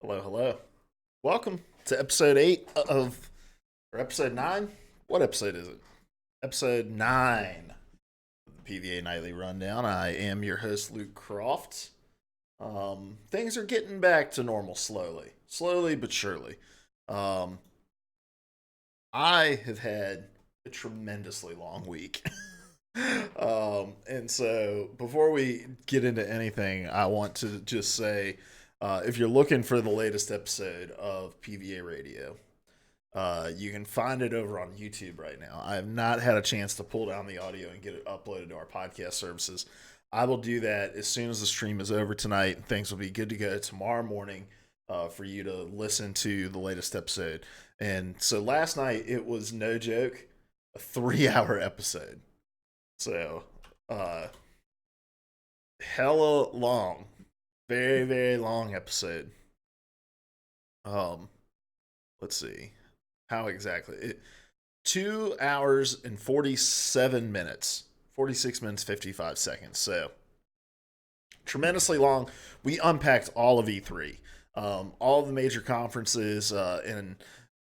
Hello, hello. Welcome to episode 8 or episode 9? What episode is it? Episode 9 of the PvA Nightly Rundown. I am your host, Luke Croft. Things are getting back to normal slowly but surely. Um, I have had a tremendously long week. And so before we get into anything, I want to just say if you're looking for the latest episode of PvA Radio, you can find it over on YouTube right now. I have not had a chance to pull down the audio and get it uploaded to our podcast services. I will do that as soon as the stream is over tonight. Things will be good to go tomorrow morning for you to listen to the latest episode. And so last night, it was no joke, a 3-hour episode. So, hella long. Very, very long episode. Um, let's see. How exactly? 2 hours and 47 minutes. 46 minutes, 55 seconds. So, tremendously long. We unpacked all of E3, all of the major conferences, and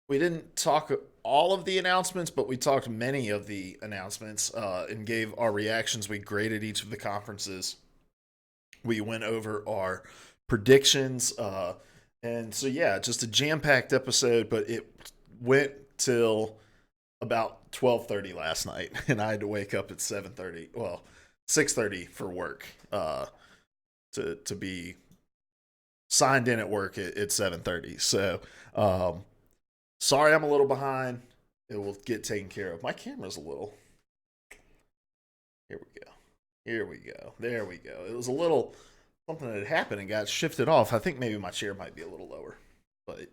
we didn't talk all of the announcements, but we talked many of the announcements and gave our reactions. We graded each of the conferences. We went over our predictions. And so, yeah, just a jam-packed episode, but it went till about 12:30 last night, and I had to wake up at 7:30. Well, 6:30 for work to be signed in at work at 7:30. So, sorry I'm a little behind. It will get taken care of. My camera's a little. Here we go. Here we go. There we go. It was a little something that had happened and got shifted off. I think maybe my chair might be a little lower. But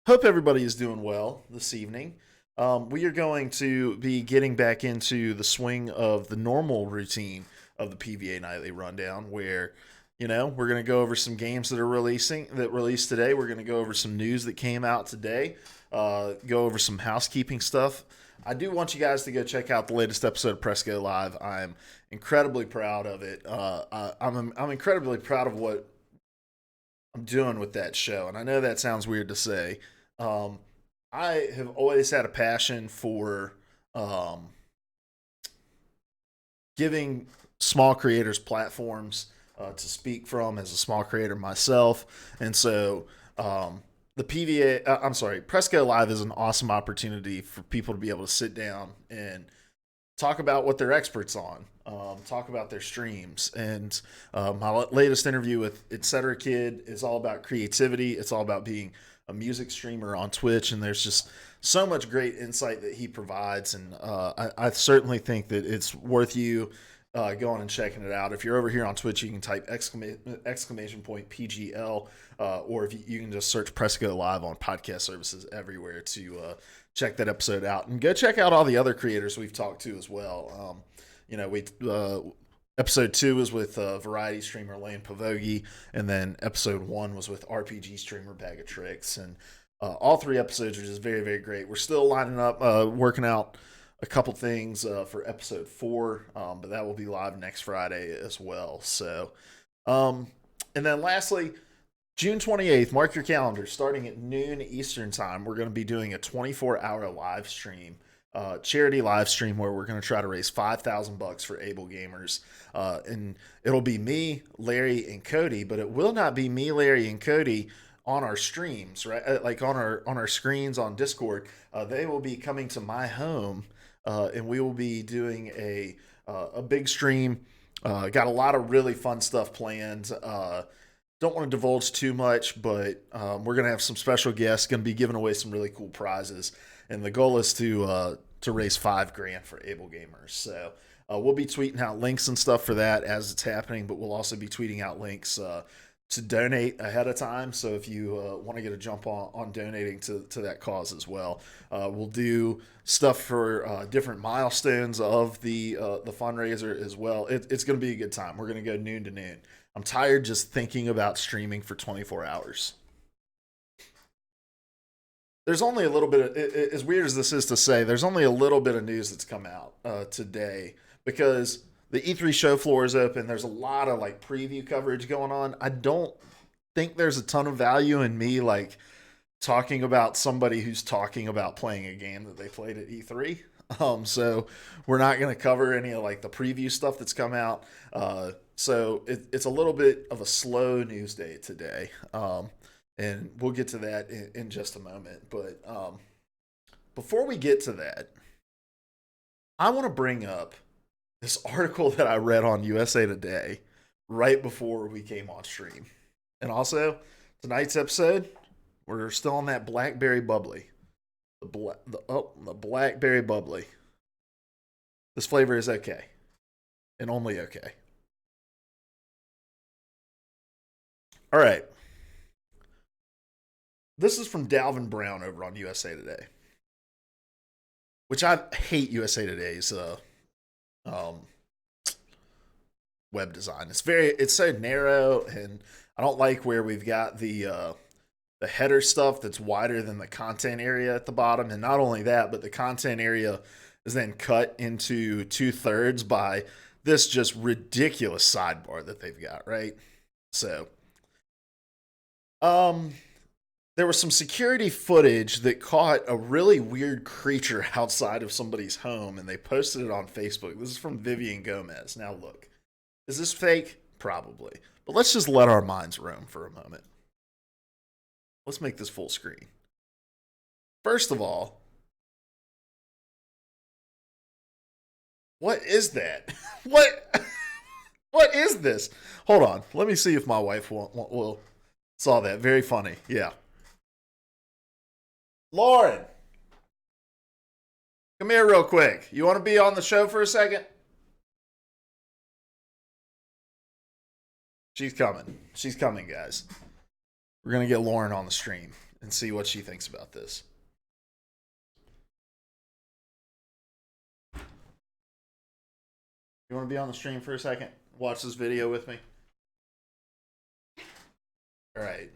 hope everybody is doing well this evening. We are going to be getting back into the swing of the normal routine of the PvA Nightly Rundown, where we're going to go over some games that released today. We're going to go over some news that came out today. Go over some housekeeping stuff. I do want you guys to go check out the latest episode of PlataGO Live. I'm incredibly proud of it. I'm incredibly proud of what I'm doing with that show, and I know that sounds weird to say. I have always had a passion for giving small creators platforms to speak from as a small creator myself, and so the PlataGO Live is an awesome opportunity for people to be able to sit down and talk about what they're experts on, talk about their streams. And my latest interview with Etc. Kid is all about creativity. It's all about being a music streamer on Twitch, and there's just so much great insight that he provides. And I certainly think that it's worth you going and checking it out. If you're over here on Twitch, you can type exclamation point PGL, or if you can just search PlataGO Live on podcast services everywhere to check that episode out, and go check out all the other creators we've talked to as well. Episode 2 was with variety streamer Lane Pavogi, and then episode 1 was with RPG streamer Bag of Tricks, and all 3 episodes are just very, very great. We're still lining up, working out a couple things for episode 4, but that will be live next Friday as well. So, and then lastly, June 28th, mark your calendar, starting at noon Eastern time, we're going to be doing a 24-hour live stream, charity live stream, where we're going to try to raise $5,000 for able gamers. And it'll be me, Larry, and Cody, but it will not be me, Larry, and Cody on our streams, right? Like on our screens on Discord. They will be coming to my home, and we will be doing a big stream. Got a lot of really fun stuff planned. Don't want to divulge too much, but we're going to have some special guests, going to be giving away some really cool prizes. And the goal is to raise $5,000 for able gamers. So we'll be tweeting out links and stuff for that as it's happening, but we'll also be tweeting out links to donate ahead of time. So if you want to get a jump on donating to that cause as well, we'll do stuff for different milestones of the fundraiser as well. It's going to be a good time. We're going to go noon to noon. I'm tired just thinking about streaming for 24 hours. There's only a little bit of, as weird as this is to say, there's only a little bit of news that's come out today, because the E3 show floor is open. There's a lot of like preview coverage going on. I don't think there's a ton of value in me like talking about somebody who's talking about playing a game that they played at E3. So we're not going to cover any of like the preview stuff that's come out. So it's a little bit of a slow news day today. And we'll get to that in just a moment. But before we get to that, I want to bring up this article that I read on USA Today right before we came on stream. And also, tonight's episode, we're still on that blackberry bubbly. The blackberry bubbly. This flavor is okay. And only okay. All right. This is from Dalvin Brown over on USA Today. Which I hate USA Today's web design. It's so narrow, and I don't like where we've got the header stuff that's wider than the content area at the bottom. And not only that, but the content area is then cut into 2/3 by this just ridiculous sidebar that they've got, right? So, there was some security footage that caught a really weird creature outside of somebody's home, and they posted it on Facebook. This is from Vivian Gomez. Now look, is this fake? Probably. But let's just let our minds roam for a moment. Let's make this full screen. First of all, what is that? What is this? Hold on. Let me see if my wife will saw that. Very funny. Yeah. Lauren, come here real quick. You want to be on the show for a second? She's coming. She's coming, guys. We're going to get Lauren on the stream and see what she thinks about this. You want to be on the stream for a second? Watch this video with me? All right.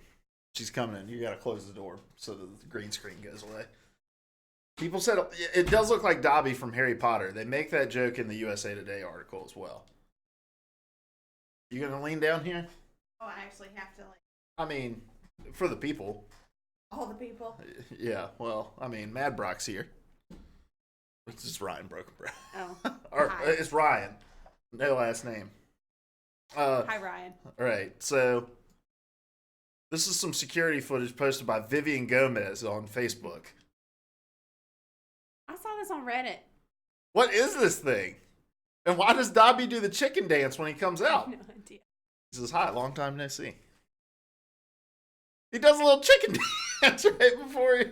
She's coming in. You got to close the door so that the green screen goes away. People said it does look like Dobby from Harry Potter. They make that joke in the USA Today article as well. You going to lean down here? Oh, I actually have to I mean, for the people. All the people? Yeah, well, I mean, Mad Brock's here. It's just Ryan Broken Bro. Oh. Or, it's Ryan. No last name. Hi, Ryan. All right, so this is some security footage posted by Vivian Gomez on Facebook. I saw this on Reddit. What is this thing? And why does Dobby do the chicken dance when he comes out? I have no idea. He says, hi, long time no see. He does a little chicken dance right before he...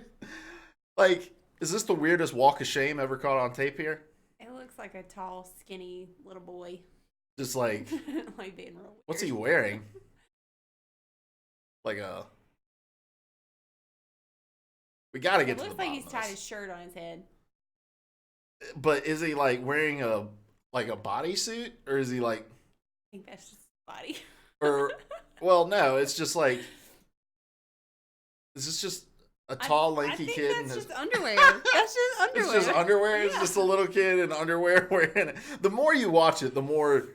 Like, is this the weirdest walk of shame ever caught on tape here? It looks like a tall, skinny little boy. Just like... like being real weird. What's he wearing? Like a... We gotta get to the bottom. It looks like he's tied his shirt on his head. But is he like wearing a bodysuit, or is he like? I think that's just body. Or, well, no, it's just like. Is this just a tall, lanky kid? That's just underwear. That's just underwear. It's just underwear. Yeah. It's just a little kid in underwear wearing it. The more you watch it, the more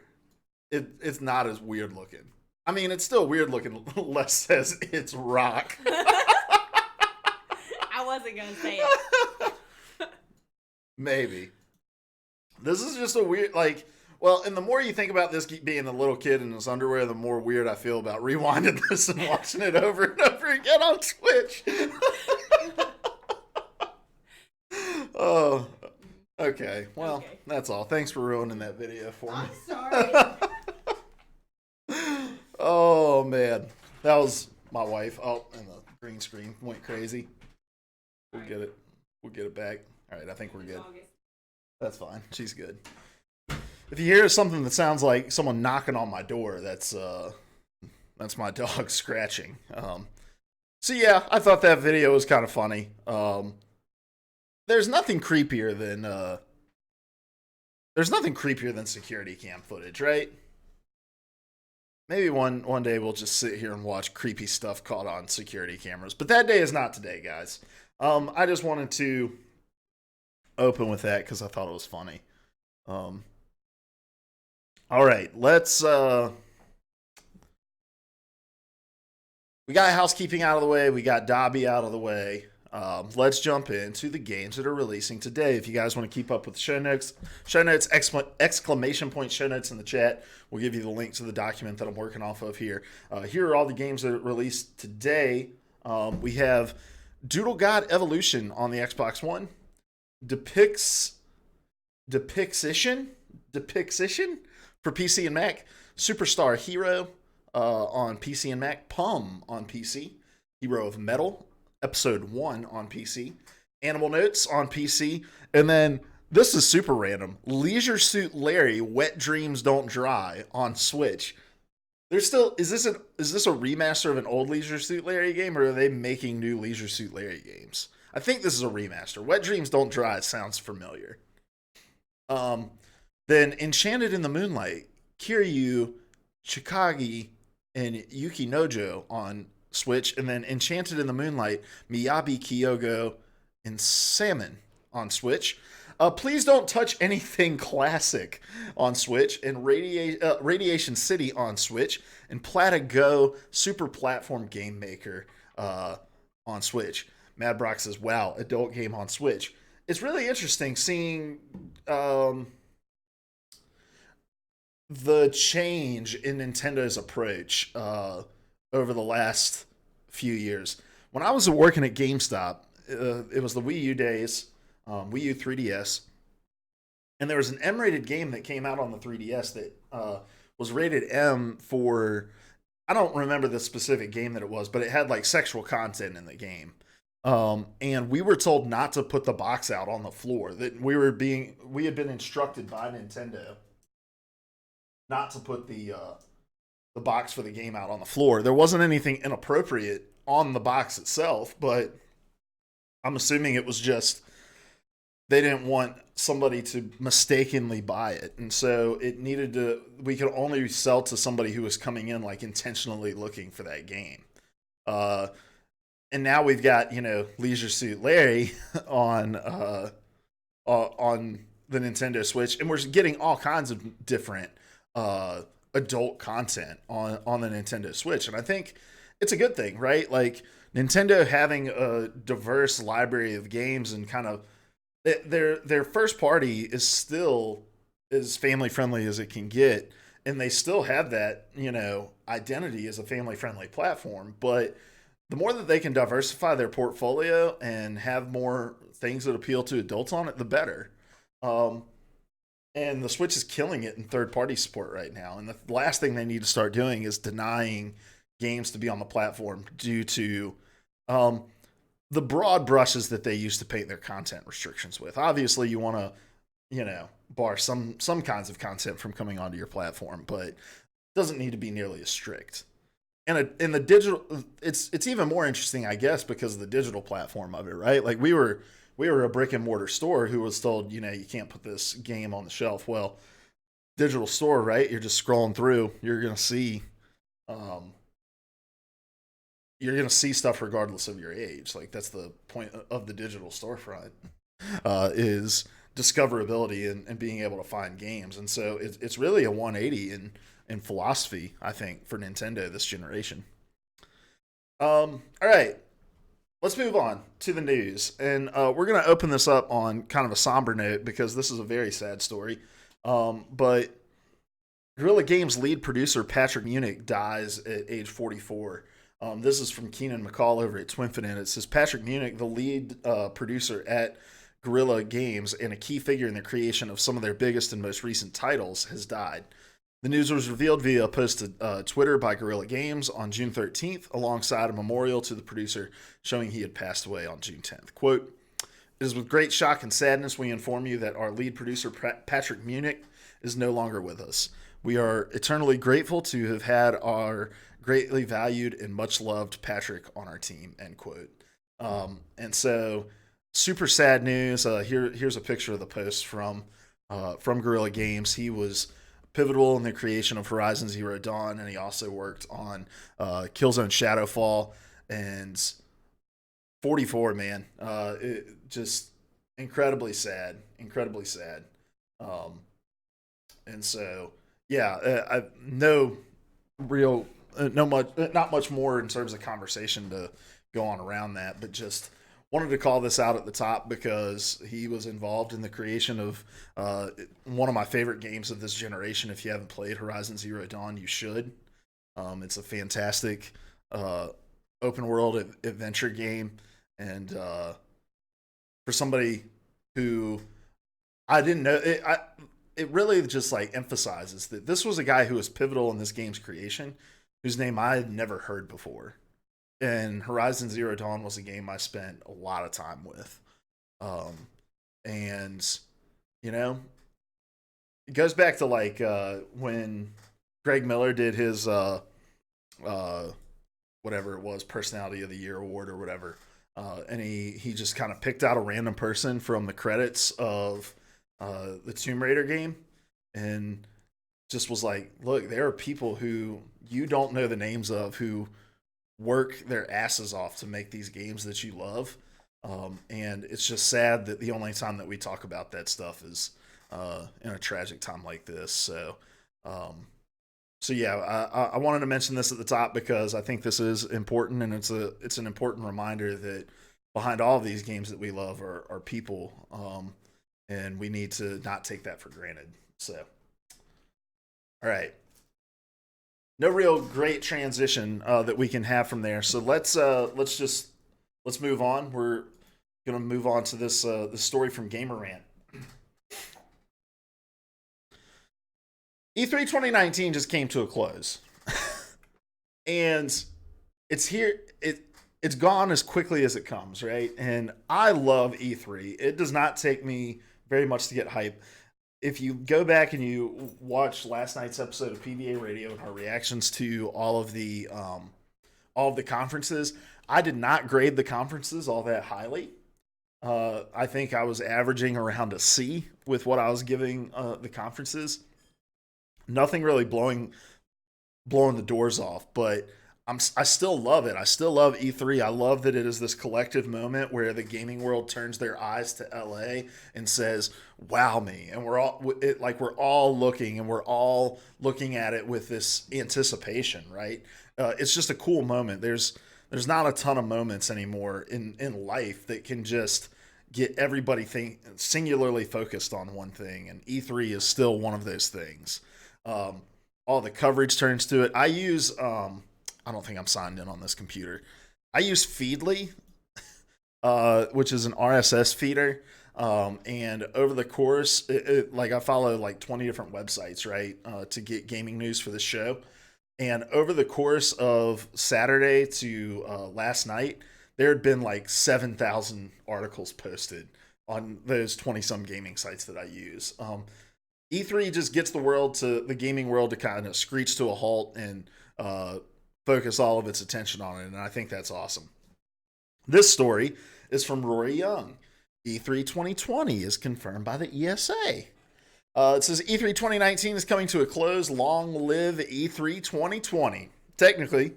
it's not as weird looking. I mean, it's still weird looking. Les says it's rock. I wasn't gonna say it. Maybe. This is just a weird, like, well, and the more you think about this being a little kid in his underwear, the more weird I feel about rewinding this and watching it over and over again on Twitch. Oh, okay. Well, okay. That's all. Thanks for ruining that video for me. I'm sorry. Oh, man. That was my wife. Oh, and the green screen went crazy. We'll get it. We'll get it back. All right, I think we're good. That's fine. She's good. If you hear something that sounds like someone knocking on my door, that's my dog scratching. So yeah, I thought that video was kind of funny. There's nothing creepier than security cam footage, right? Maybe one day we'll just sit here and watch creepy stuff caught on security cameras. But that day is not today, guys. I just wanted to open with that because I thought it was funny. All right, let's we got housekeeping out of the way. We got Dobby out of the way. Let's jump into the games that are releasing today. If you guys want to keep up with the show notes, exclamation point show notes in the chat. We'll give you the link to the document that I'm working off of here. Here are all the games that are released today. We have Doodle God Evolution on the Xbox One, Depixition for PC and Mac, Superstar Hero on PC and Mac, Pum on PC, HeroOfMetal Episode 1 on PC, Animal Notes on PC, and then this is super random, Leisure Suit Larry Wet Dreams Don't Dry on Switch. There's still is this a remaster of an old Leisure Suit Larry game, or are they making new Leisure Suit Larry games? I think this is a remaster. Wet Dreams Don't Dry sounds familiar. Then Enchanted in the Moonlight, Kiryu, Chikage, and Yukinojo on Switch, and then Enchanted in the Moonlight, Miyabi, Kyoga, and Samon on Switch. Please Don't Touch Anything Classic on Switch, and Radiation City on Switch, and PlataGO Super Platform Game Maker on Switch. Mad Brock says, wow, adult game on Switch. It's really interesting seeing the change in Nintendo's approach over the last few years. When I was working at GameStop, it was the Wii U days, Wii U 3DS, and there was an M-rated game that came out on the 3DS that was rated M for, I don't remember the specific game that it was, but it had like sexual content in the game. And we were told not to put the box out on the floor. That we had been instructed by Nintendo not to put the box for the game out on the floor. There wasn't anything inappropriate on the box itself, but I'm assuming it was just they didn't want somebody to mistakenly buy it. And so we could only sell to somebody who was coming in like intentionally looking for that game. And now we've got, Leisure Suit Larry on the Nintendo Switch, and we're getting all kinds of different adult content on the Nintendo Switch. And I think it's a good thing, right? Like Nintendo having a diverse library of games, and kind of their first party is still as family friendly as it can get, and they still have that, identity as a family friendly platform. But the more that they can diversify their portfolio and have more things that appeal to adults on it, the better. And the Switch is killing it in third-party support right now. And the last thing they need to start doing is denying games to be on the platform due to the broad brushes that they use to paint their content restrictions with. Obviously, you want to, bar some kinds of content from coming onto your platform, but it doesn't need to be nearly as strict. And in the digital, it's even more interesting, I guess, because of the digital platform of it, right? Like we were a brick and mortar store who was told, you can't put this game on the shelf. Well, digital store, right? You're just scrolling through. You're gonna see stuff regardless of your age. Like that's the point of the digital storefront, is discoverability and being able to find games. And so it's really a 180 in philosophy, I think, for Nintendo this generation. All right, let's move on to the news. And we're going to open this up on kind of a somber note because this is a very sad story. But Guerrilla Games lead producer Patrick Munnik dies at age 44. This is from Keenan McCall over at Twinfinite. It says Patrick Munnik, the lead producer at Guerrilla Games and a key figure in the creation of some of their biggest and most recent titles, has died. The news was revealed via a post to Twitter by Guerrilla Games on June 13th, alongside a memorial to the producer showing he had passed away on June 10th. Quote, "It is with great shock and sadness we inform you that our lead producer, Patrick Munnik, is no longer with us. We are eternally grateful to have had our greatly valued and much loved Patrick on our team," end quote. And so, super sad news. Here's a picture of the post from Guerrilla Games. He was pivotal in the creation of Horizon Zero Dawn, and he also worked on Killzone Shadowfall and 44, man. Just incredibly sad. And so, yeah, no real not much more in terms of conversation to go on around that, but just wanted to call this out at the top because he was involved in the creation of one of my favorite games of this generation. If you haven't played Horizon Zero Dawn, you should. It's a fantastic open world adventure game, and for somebody who I didn't know, it really just like emphasizes that this was a guy who was pivotal in this game's creation, whose name I had never heard before. And Horizon Zero Dawn was a game I spent a lot of time with. And, you know, it goes back to like when Greg Miller did his whatever it was, Personality of the Year award or whatever. And he just kind of picked out a random person from the credits of the Tomb Raider game and just was like, look, there are people who you don't know the names of who work their asses off to make these games that you love. And it's just sad that the only time that we talk about that stuff is in a tragic time like this. So yeah, I wanted to mention this at the top because I think this is important, and it's an important reminder that behind all of these games that we love are people, and we need to not take that for granted. So, all right. No real great transition that we can have from there. So let's move on. We're gonna move on to this story from Gamer Rant. E3 2019 just came to a close, and it's here. It's gone as quickly as it comes, right? And I love E3. It does not take me very much to get hype. If you go back and you watch last night's episode of PvA Radio and our reactions to all of the conferences, I did not grade the conferences all that highly. I think I was averaging around a C with what I was giving the conferences. Nothing really blowing the doors off, but I still love it. I still love E3. I love that it is this collective moment where the gaming world turns their eyes to LA and says, "Wow me," and we're all looking at it with this anticipation, right? It's just a cool moment. There's not a ton of moments anymore in life that can just get everybody singularly focused on one thing, and E3 is still one of those things. All the coverage turns to it. I use I don't think I'm signed in on this computer. I use Feedly, which is an RSS feeder. And over the course, like I follow like 20 different websites, right, to get gaming news for the show. And over the course of Saturday to last night, there had been like 7,000 articles posted on those 20-some gaming sites that I use. E3 just gets the gaming world to kind of screech to a halt and focus all of its attention on it, and I think that's awesome. This story is from Rory Young. E3 2020 is confirmed by the ESA. It says E3 2019 is coming to a close. Long live E3 2020. Technically,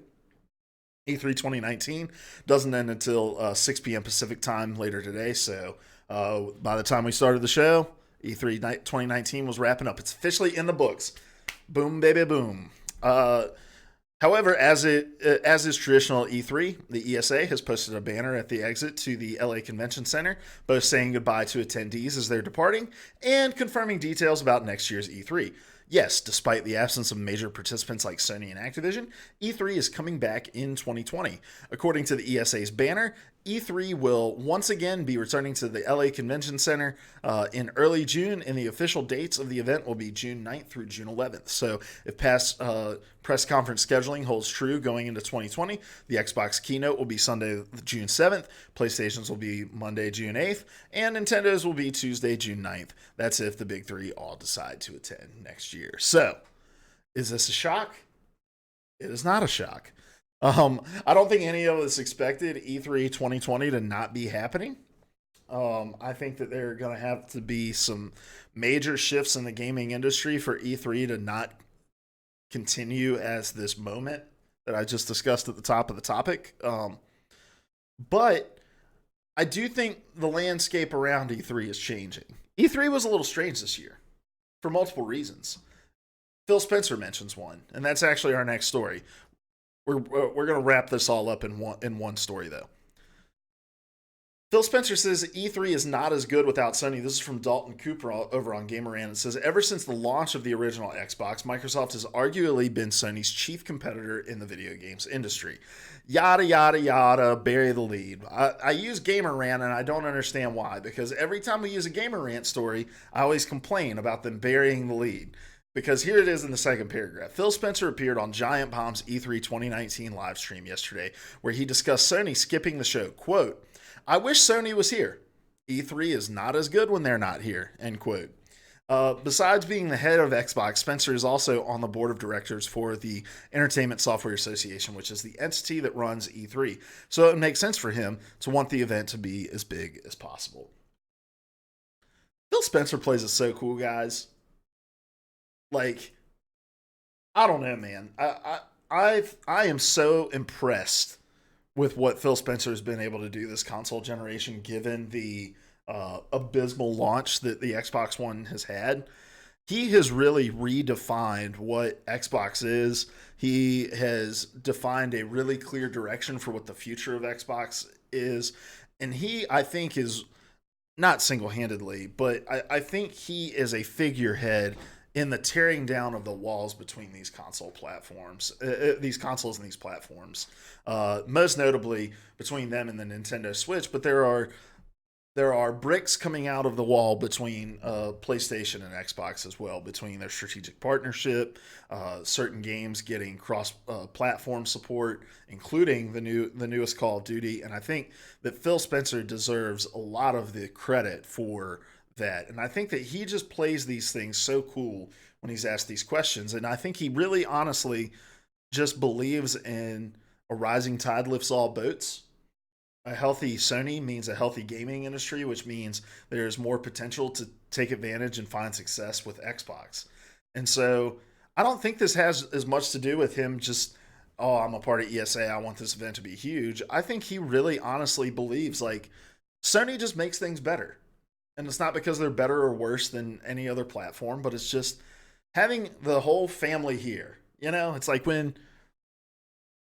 E3 2019 doesn't end until 6 p.m. Pacific time later today, so by the time we started the show, E3 2019 was wrapping up. It's officially in the books. Boom, baby, boom. However, as is traditional at E3, the ESA has posted a banner at the exit to the LA Convention Center, both saying goodbye to attendees as they're departing and confirming details about next year's E3. Yes, despite the absence of major participants like Sony and Activision, E3 is coming back in 2020. According to the ESA's banner, E3 will once again be returning to the LA Convention Center in early June, and the official dates of the event will be June 9th through June 11th. So if past press conference scheduling holds true going into 2020, the Xbox keynote will be Sunday, June 7th, PlayStation's will be Monday, June 8th, and Nintendo's will be Tuesday, June 9th. That's if the big three all decide to attend next year. So, is this a shock? It is not a shock. I don't think any of us expected E3 2020 to not be happening. I think that there are going to have to be some major shifts in the gaming industry for E3 to not continue as this moment that I just discussed at the top of the topic. But I do think the landscape around E3 is changing. E3 was a little strange this year for multiple reasons. Phil Spencer mentions one, and that's actually our next story. we're gonna wrap this all up in one story though. Phil Spencer says E3 is not as good without Sony. This is from Dalton Cooper over on Gamerant. It says, ever since the launch of the original Xbox, Microsoft has arguably been Sony's chief competitor in the video games industry. Yada, yada, yada, bury the lead. I use Gamerant and I don't understand why, because every time we use a Gamerant story, I always complain about them burying the lead. Because here it is in the second paragraph. Phil Spencer appeared on Giant Bomb's E3 2019 live stream yesterday, where he discussed Sony skipping the show. Quote, I wish Sony was here. E3 is not as good when they're not here, end quote. Besides being the head of Xbox, Spencer is also on the board of directors for the Entertainment Software Association, which is the entity that runs E3. So it makes sense for him to want the event to be as big as possible. Phil Spencer plays it so cool, guys. Like, I don't know, man. I am so impressed with what Phil Spencer has been able to do this console generation, given the abysmal launch that the Xbox One has had. He has really redefined what Xbox is. He has defined a really clear direction for what the future of Xbox is. And he, I think, is not single-handedly, but I think he is a figurehead in the tearing down of the walls between these console platforms, these consoles and these platforms. Most notably between them and the Nintendo Switch, but there are bricks coming out of the wall between PlayStation and Xbox as well, between their strategic partnership, certain games getting cross-platform support, including the newest Call of Duty. And I think that Phil Spencer deserves a lot of the credit for that. And I think that he just plays these things so cool when he's asked these questions. And I think he really honestly just believes in a rising tide lifts all boats. A healthy Sony means a healthy gaming industry, which means there's more potential to take advantage and find success with Xbox. And so I don't think this has as much to do with him just, oh, I'm a part of ESA, I want this event to be huge. I think he really honestly believes like Sony just makes things better. And it's not because they're better or worse than any other platform, but it's just having the whole family here. You know, it's like when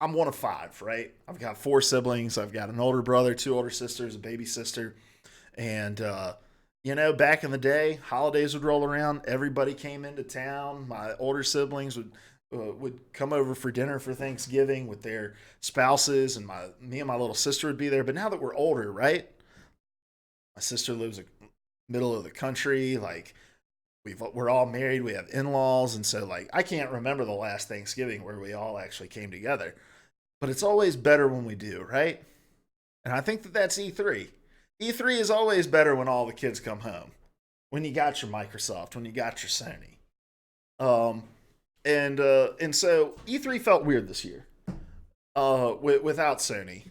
I'm one of 5, right? I've got 4 siblings. I've got an older brother, 2 older sisters, a baby sister. And, you know, back in the day, holidays would roll around. Everybody came into town. My older siblings would come over for dinner for Thanksgiving with their spouses, and me and my little sister would be there. But now that we're older, right? My sister lives middle of the country, like we're all married, we have in-laws, and so like I can't remember the last Thanksgiving where we all actually came together, but it's always better when we do, right? And I think that that's E3. E3 is always better when all the kids come home, when you got your Microsoft, when you got your Sony. And so E3 felt weird this year without Sony.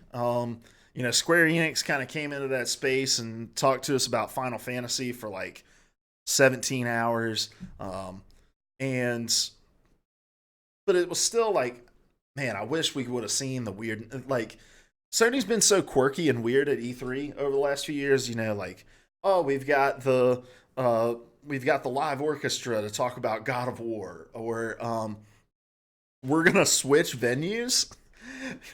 You know, Square Enix kind of came into that space and talked to us about Final Fantasy for like 17 hours. But it was still like, man, I wish we would have seen the weird, like, Sony's been so quirky and weird at E3 over the last few years, you know, like, oh, we've got the live orchestra to talk about God of War, or we're going to switch venues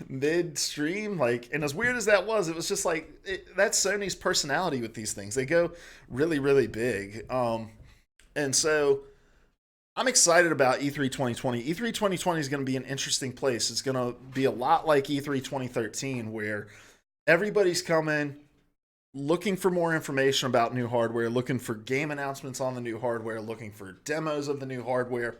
midstream, like, and as weird as that was, it was just like that's Sony's personality with these things. They go really, really big. And so I'm excited about E3 2020. E3 2020 is going to be an interesting place. It's going to be a lot like E3 2013, where everybody's coming looking for more information about new hardware, looking for game announcements on the new hardware, looking for demos of the new hardware.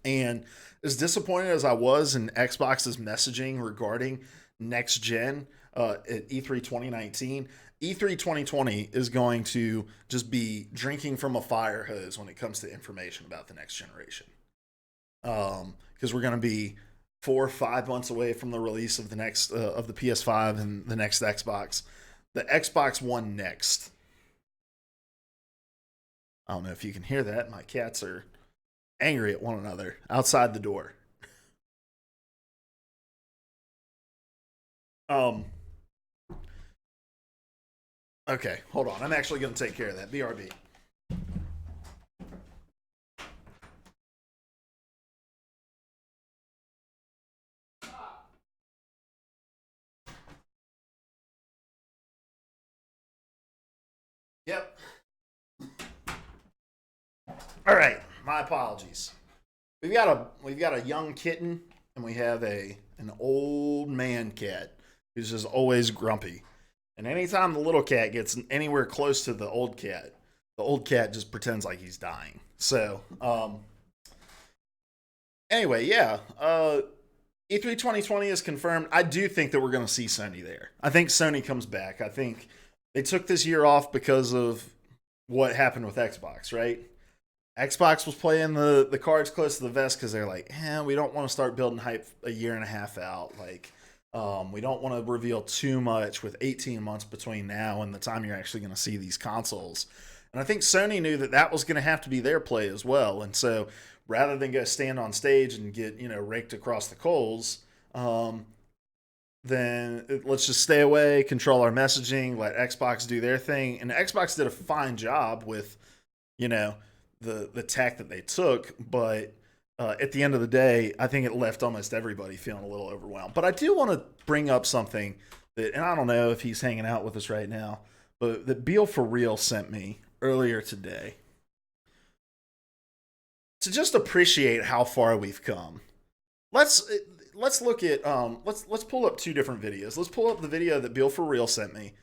And as disappointed as I was in Xbox's messaging regarding next gen at E3 2019, E3 2020 is going to just be drinking from a fire hose when it comes to information about the next generation. Because we're going to be 4 or 5 months away from the release of the next of the PS5 and the next Xbox, the Xbox One Next. I don't know if you can hear that. My cats are angry at one another outside the door. Okay, hold on. I'm actually going to take care of that. BRB. Yep. All right, my apologies. We've got a young kitten and we have an old man cat who's just always grumpy. And anytime the little cat gets anywhere close to the old cat just pretends like he's dying. So, anyway, yeah. E3 2020 is confirmed. I do think that we're going to see Sony there. I think Sony comes back. I think they took this year off because of what happened with Xbox, right? Xbox was playing the cards close to the vest because they're like, we don't want to start building hype a year and a half out. Like, we don't want to reveal too much with 18 months between now and the time you're actually going to see these consoles. And I think Sony knew that was going to have to be their play as well. And so rather than go stand on stage and get, raked across the coals, then let's just stay away, control our messaging, let Xbox do their thing. And Xbox did a fine job with, the tack that they took, but at the end of the day, I think it left almost everybody feeling a little overwhelmed. But I do want to bring up something that, and I don't know if he's hanging out with us right now, but that Beal for Real sent me earlier today to just appreciate how far we've come. Let's look at let's pull up two different videos. Let's pull up the video that Beal for Real sent me,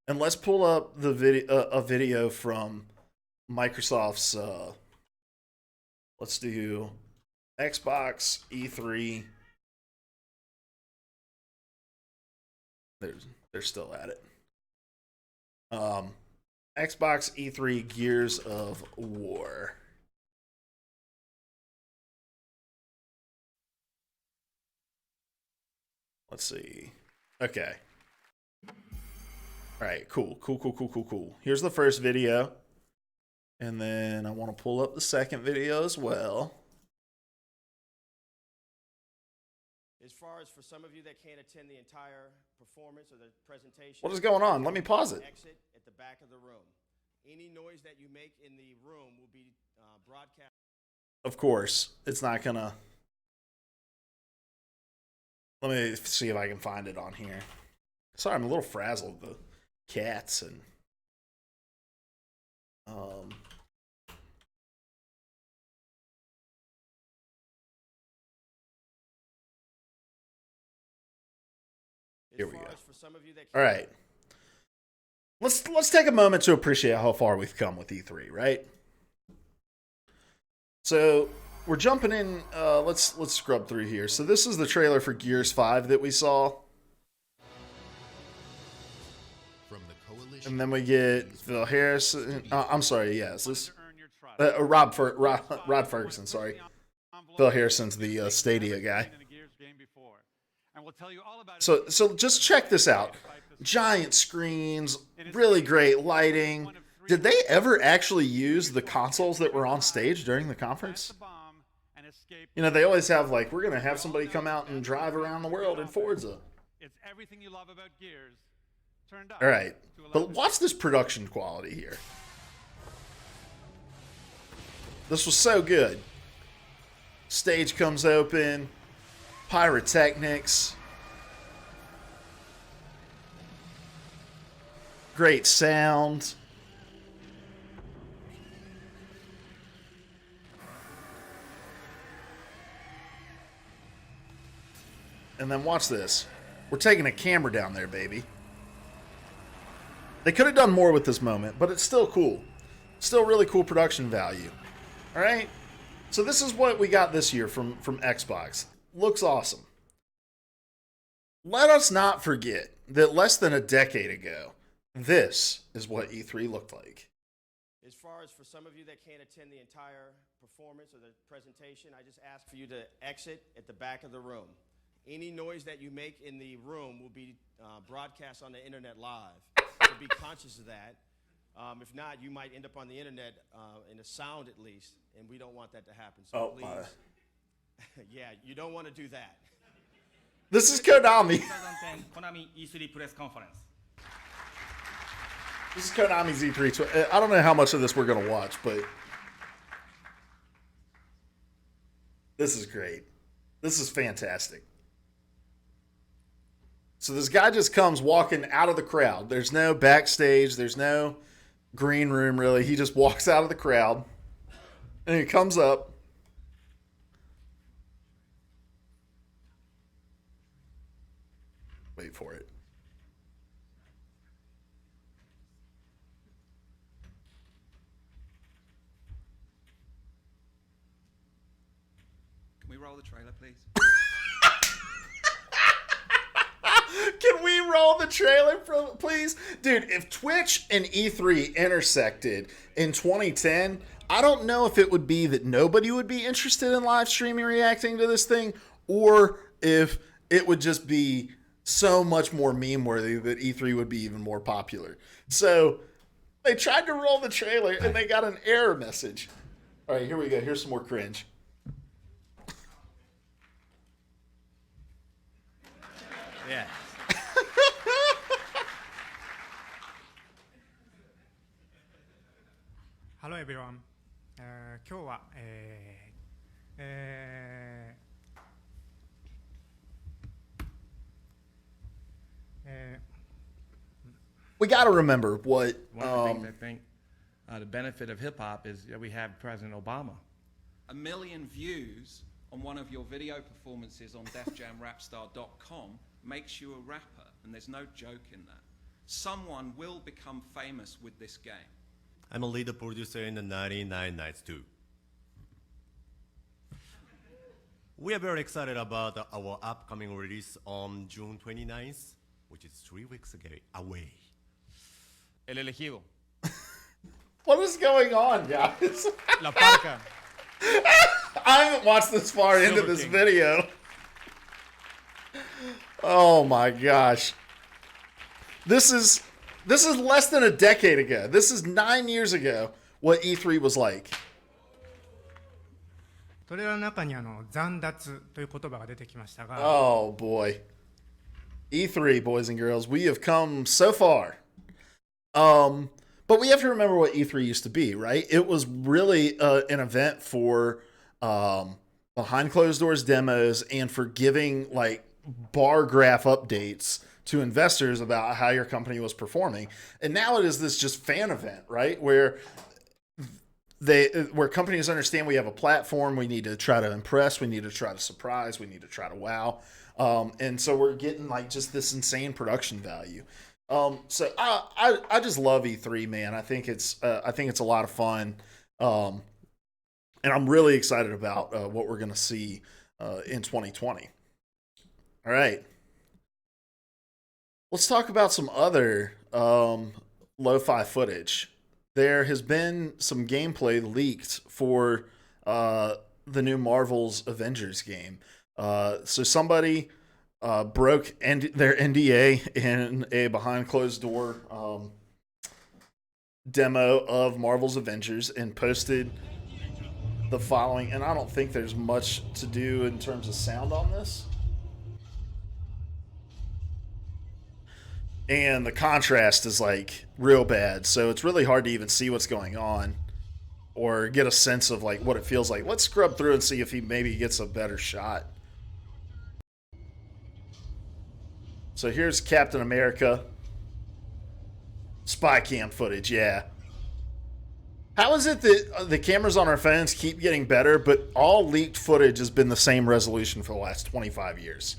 and let's pull up the a video from Microsoft's let's do Xbox E3. They're still at it. Xbox E3 Gears of War. Let's see. Okay. All right, cool. Here's the first video. And then I want to pull up the second video as well. As far as for some of you that can't attend the entire performance or the presentation, what is going on? Let me pause it. Exit at the back of the room. Any noise that you make in the room will be broadcast. Of course, it's not gonna. Let me see if I can find it on here. Sorry, I'm a little frazzled. The cats and here we go. All right. Let's take a moment to appreciate how far we've come with E3, right? So we're jumping in. Let's scrub through here. So this is the trailer for Gears 5 that we saw, and then we get Phil Harrison. I'm sorry, yes, this Rod Ferguson. Sorry, Phil Harrison's the Stadia guy. So just check this out. Giant screens, really great lighting. Did they ever actually use the consoles that were on stage during the conference? They always have like, we're going to have somebody come out and drive around the world in Forza. It's everything you love about Gears turned up. All right. But watch this production quality here. This was so good. Stage comes open. Pyrotechnics. Great sound. And then watch this. We're taking a camera down there, baby. They could have done more with this moment, but it's still cool. Still really cool production value. All right? So this is what we got this year from Xbox. Looks awesome. Let us not forget that less than a decade ago, this is what E3 looked like. As far as for some of you that can't attend the entire performance or the presentation, I just ask for you to exit at the back of the room. Any noise that you make in the room will be broadcast on the internet live. So be conscious of that. If not, you might end up on the internet in a sound at least, and we don't want that to happen. So please, yeah, you don't want to do that. This is Konami. 2010 Konami E3 press conference. This is Konami's E3. I don't know how much of this we're going to watch, but this is great. This is fantastic. So this guy just comes walking out of the crowd. There's no backstage. There's no green room, really. He just walks out of the crowd and he comes up. Wait for it. Can we roll the trailer, please? Can we roll the trailer, please? Dude, if Twitch and E3 intersected in 2010, I don't know if it would be that nobody would be interested in live streaming reacting to this thing, or if it would just be so much more meme worthy that E3 would be even more popular. So they tried to roll the trailer and they got an error message. All right, here we go. Here's some more cringe. Yeah. Hello everyone. 今日は、We got to remember what. One of the things I think the benefit of hip hop is that we have President Obama. 1 million views on one of your video performances on DefJamRapstar.com makes you a rapper, and there's no joke in that. Someone will become famous with this game. I'm a lead producer in the 99 Nights too. We are very excited about our upcoming release on June 29th, which is 3 weeks away. El elegido. What is going on, guys? La Parca. I haven't watched this far into Silver this King. video. Oh my gosh. This is less than a decade ago. This is 9 years ago what E3 was like. トレーラーの中に残脱という言葉が出てきましたが、 Oh boy. E3, boys and girls, we have come so far. But we have to remember what E3 used to be, right? It was really an event for behind closed doors demos and for giving like bar graph updates to investors about how your company was performing. And now it is this just fan event, right? Where companies understand we have a platform, we need to try to impress, we need to try to surprise, we need to try to wow. And so we're getting like just this insane production value. So I just love E3, man. I think it's a lot of fun. And I'm really excited about what we're going to see in 2020. All right. Let's talk about some other lo-fi footage. There has been some gameplay leaked for the new Marvel's Avengers game. So somebody broke their NDA in a behind closed door demo of Marvel's Avengers and posted the following. And I don't think there's much to do in terms of sound on this. And the contrast is like real bad, so it's really hard to even see what's going on or get a sense of like what it feels like. Let's scrub through and see if he maybe gets a better shot. So here's Captain America. Spy cam footage, yeah. How is it that the cameras on our phones keep getting better, but all leaked footage has been the same resolution for the last 25 years?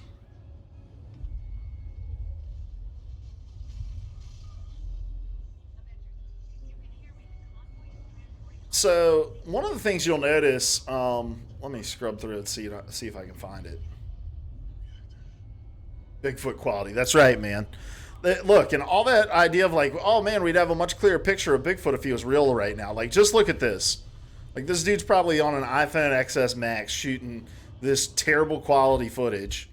So one of the things you'll notice, let me scrub through it and see if I can find it. Bigfoot quality. That's right, man. Look, and all that idea of like, oh man, we'd have a much clearer picture of Bigfoot if he was real right now. Like, just look at this. Like, this dude's probably on an iPhone XS Max shooting this terrible quality footage.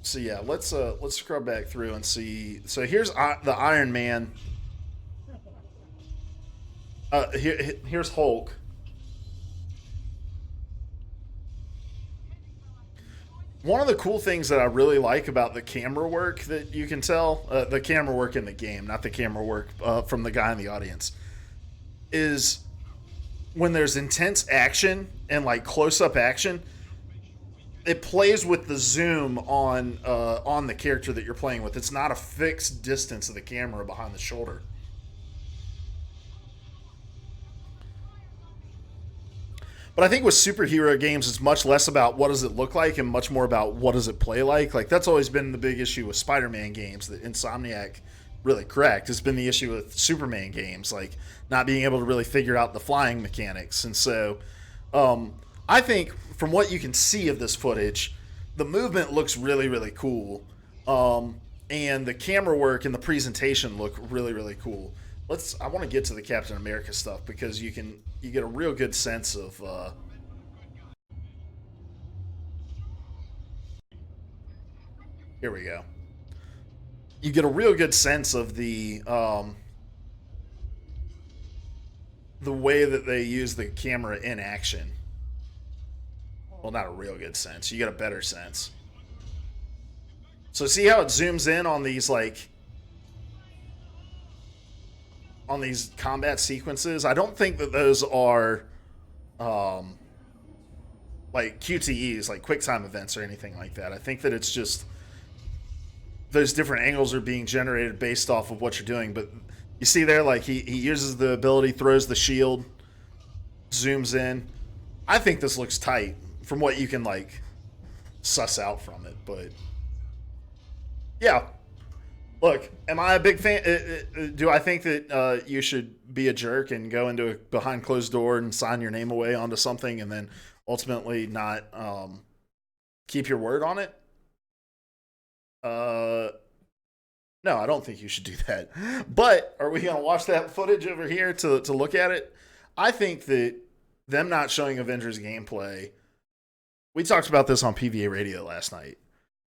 So yeah, let's scrub back through and see. So here's the Iron Man. Here's Hulk. One of the cool things that I really like about the camera work that you can tell, the camera work in the game, not the camera work from the guy in the audience, is when there's intense action and like close-up action, it plays with the zoom on the character that you're playing with. It's not a fixed distance of the camera behind the shoulder. But I think with superhero games, it's much less about what does it look like and much more about what does it play like. Like, that's always been the big issue with Spider-Man games that Insomniac really correct. It's been the issue with Superman games, like not being able to really figure out the flying mechanics. And so I think from what you can see of this footage, the movement looks really, really cool. And the camera work and the presentation look really, really cool. I want to get to the Captain America stuff because you get a real good sense of here we go. You get a real good sense of the way that they use the camera in action. Well, not a real good sense. You get a better sense. So see how it zooms in on these on these combat sequences? I don't think that those are like QTEs, like quick time events or anything like that. I think that it's just those different angles are being generated based off of what you're doing. But you see there, like he uses the ability, throws the shield, zooms in. I think this looks tight from what you can like suss out from it. But yeah. Look, am I a big fan? Do I think that you should be a jerk and go into a behind closed door and sign your name away onto something and then ultimately not keep your word on it? No, I don't think you should do that. But are we going to watch that footage over here to look at it? I think that them not showing Avengers gameplay, we talked about this on PvA Radio last night.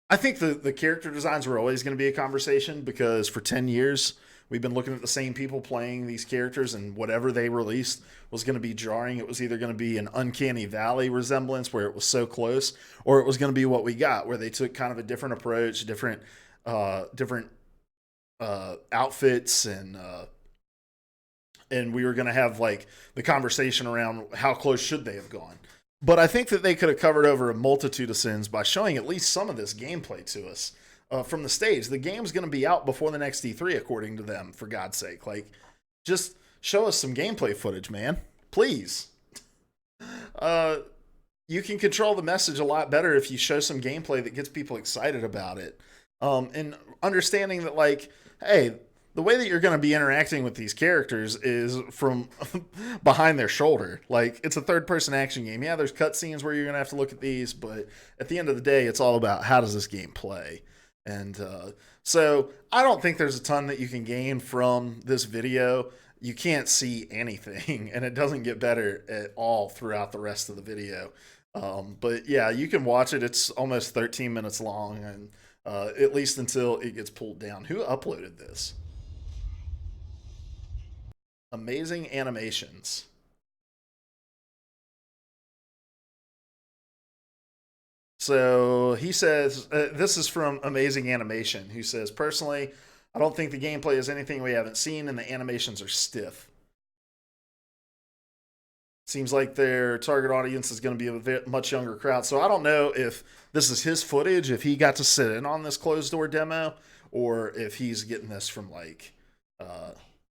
I think the character designs were always going to be a conversation because for 10 years, we've been looking at the same people playing these characters, and whatever they released was going to be jarring. It was either going to be an uncanny valley resemblance where it was so close, or it was going to be what we got, where they took kind of a different approach, different outfits, and we were going to have like the conversation around how close should they have gone. But I think that they could have covered over a multitude of sins by showing at least some of this gameplay to us from the stage. The game's going to be out before the next E3, according to them, for God's sake. Like, just show us some gameplay footage, man. Please. You can control the message a lot better if you show some gameplay that gets people excited about it. And understanding that, like, hey, the way that you're going to be interacting with these characters is from behind their shoulder. Like, it's a third-person action game. Yeah, there's cutscenes where you're going to have to look at these, but at the end of the day, it's all about how does this game play. And so I don't think there's a ton that you can gain from this video. You can't see anything, and it doesn't get better at all throughout the rest of the video. But yeah, you can watch it. It's almost 13 minutes long, and at least until it gets pulled down. Who uploaded this? Amazing Animations. So he says, this is from Amazing Animation, who says, personally, I don't think the gameplay is anything we haven't seen, and the animations are stiff. Seems like their target audience is going to be a much younger crowd. So I don't know if this is his footage, if he got to sit in on this closed door demo, or if he's getting this from like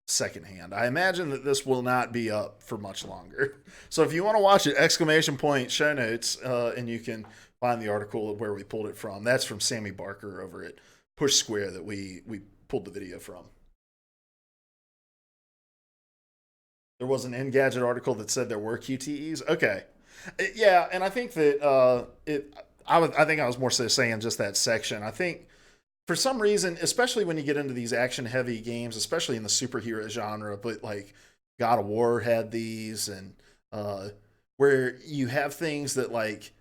secondhand. I imagine that this will not be up for much longer. So if you want to watch it, !, show notes, and you can find the article where we pulled it from. That's from Sammy Barker over at Push Square that we pulled the video from. There was an Engadget article that said there were QTEs. Okay. Yeah, and I think that I think I was more so saying just that section. I think for some reason, especially when you get into these action-heavy games, especially in the superhero genre, but like God of War had these, and where you have things that like,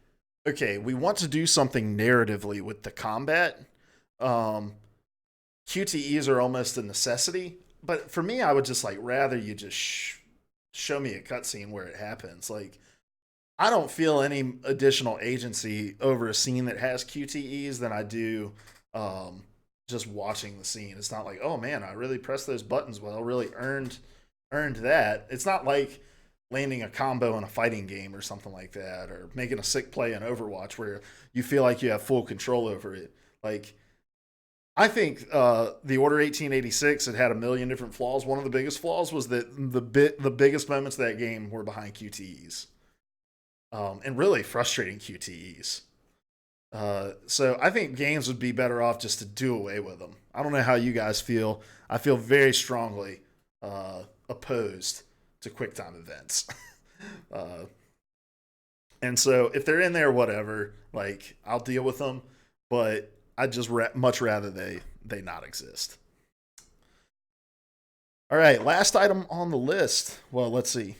okay, we want to do something narratively with the combat. QTEs are almost a necessity, but for me, I would just like rather you just show me a cutscene where it happens. Like, I don't feel any additional agency over a scene that has QTEs than I do just watching the scene. It's not like, oh man, I really pressed those buttons well, really earned that. It's not like landing a combo in a fighting game or something like that, or making a sick play in Overwatch where you feel like you have full control over it. Like, I think the Order 1886 had a million different flaws. One of the biggest flaws was that the biggest moments of that game were behind QTEs, and really frustrating QTEs. So I think games would be better off just to do away with them. I don't know how you guys feel. I feel very strongly opposed to QuickTime events. And so if they're in there, whatever, like, I'll deal with them, but I'd just much rather they not exist. All right, last item on the list. Well, let's see.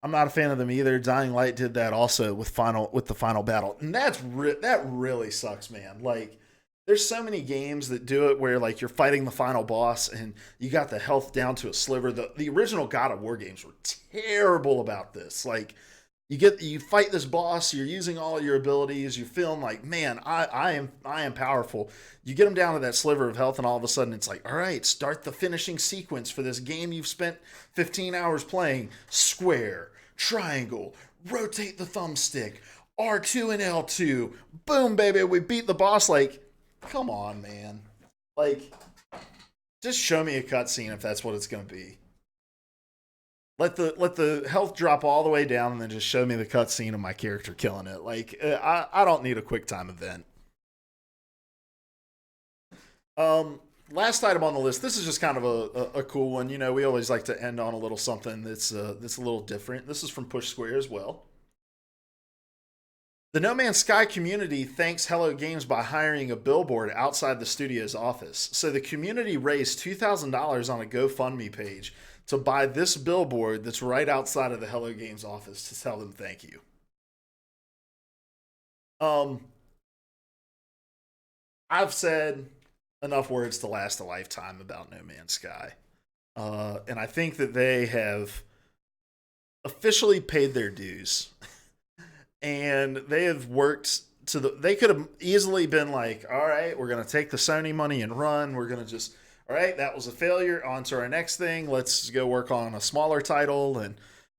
I'm not a fan of them either. Dying Light did that also with the final battle, and that really sucks, man. Like, there's so many games that do it where, like, you're fighting the final boss and you got the health down to a sliver. The original God of War games were terrible about this. Like, you fight this boss, you're using all your abilities, you're feeling like, man, I am powerful. You get them down to that sliver of health, and all of a sudden it's like, all right, start the finishing sequence for this game you've spent 15 hours playing. Square, triangle, rotate the thumbstick, R2 and L2. Boom, baby, we beat the boss. Like, come on, man. Like, just show me a cutscene if that's what it's going to be. Let the health drop all the way down and then just show me the cutscene of my character killing it. Like, I don't need a QuickTime event. Last item on the list. This is just kind of a cool one. You know, we always like to end on a little something that's a little different. This is from Push Square as well. The No Man's Sky community thanks Hello Games by hiring a billboard outside the studio's office. So the community raised $2,000 on a GoFundMe page to buy this billboard that's right outside of the Hello Games office to tell them thank you. I've said enough words to last a lifetime about No Man's Sky. And I think that they have officially paid their dues. And they have worked they could have easily been like, all right, we're going to take the Sony money and run. We're going to just, all right, that was a failure. On to our next thing. Let's go work on a smaller title.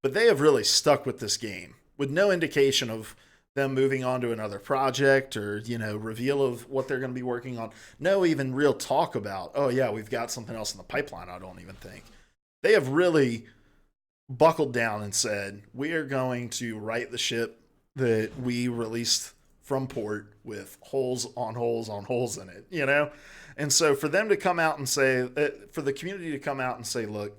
But they have really stuck with this game with no indication of them moving on to another project or, you know, reveal of what they're going to be working on. No even real talk about, oh yeah, we've got something else in the pipeline. I don't even think. They have really buckled down and said, we are going to right the ship that we released from port with holes on holes on holes in it, you know? And so for them to come out and say, for the community to come out and say, look,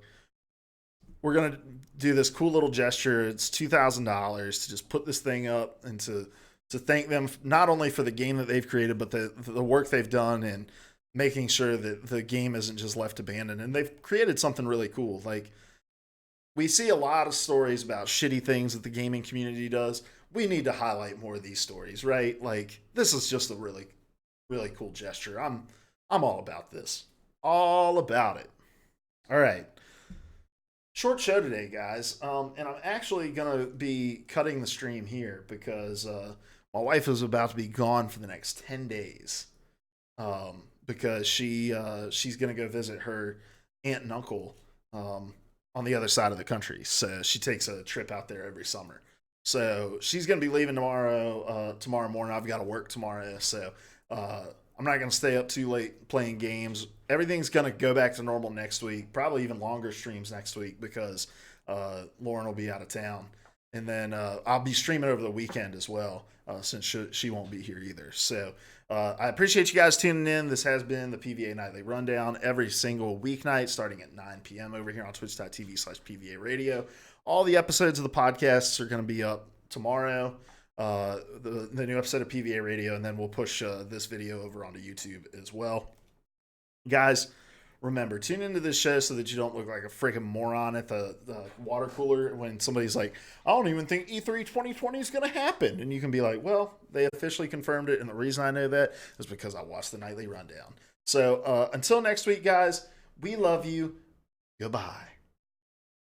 we're going to do this cool little gesture. It's $2,000 to just put this thing up and to thank them not only for the game that they've created, but the work they've done and making sure that the game isn't just left abandoned. And they've created something really cool. Like, we see a lot of stories about shitty things that the gaming community does. We need to highlight more of these stories, right? Like, this is just a really, really cool gesture. I'm all about this. All about it. All right. Short show today, guys. And I'm actually going to be cutting the stream here because my wife is about to be gone for the next 10 days. Because she's going to go visit her aunt and uncle on the other side of the country. So she takes a trip out there every summer. So she's going to be leaving tomorrow morning. I've got to work tomorrow. So I'm not going to stay up too late playing games. Everything's going to go back to normal next week, probably even longer streams next week because Lauren will be out of town. And then I'll be streaming over the weekend as well since she won't be here either. So I appreciate you guys tuning in. This has been the PvA Nightly Rundown every single weeknight starting at 9 p.m. over here on twitch.tv/PvA Radio. All the episodes of the podcasts are going to be up tomorrow, the new episode of PvA Radio, and then we'll push this video over onto YouTube as well. Guys, remember, tune into this show so that you don't look like a freaking moron at the water cooler when somebody's like, I don't even think E3 2020 is going to happen. And you can be like, well, they officially confirmed it, and the reason I know that is because I watched the Nightly Rundown. So until next week, guys, we love you. Goodbye.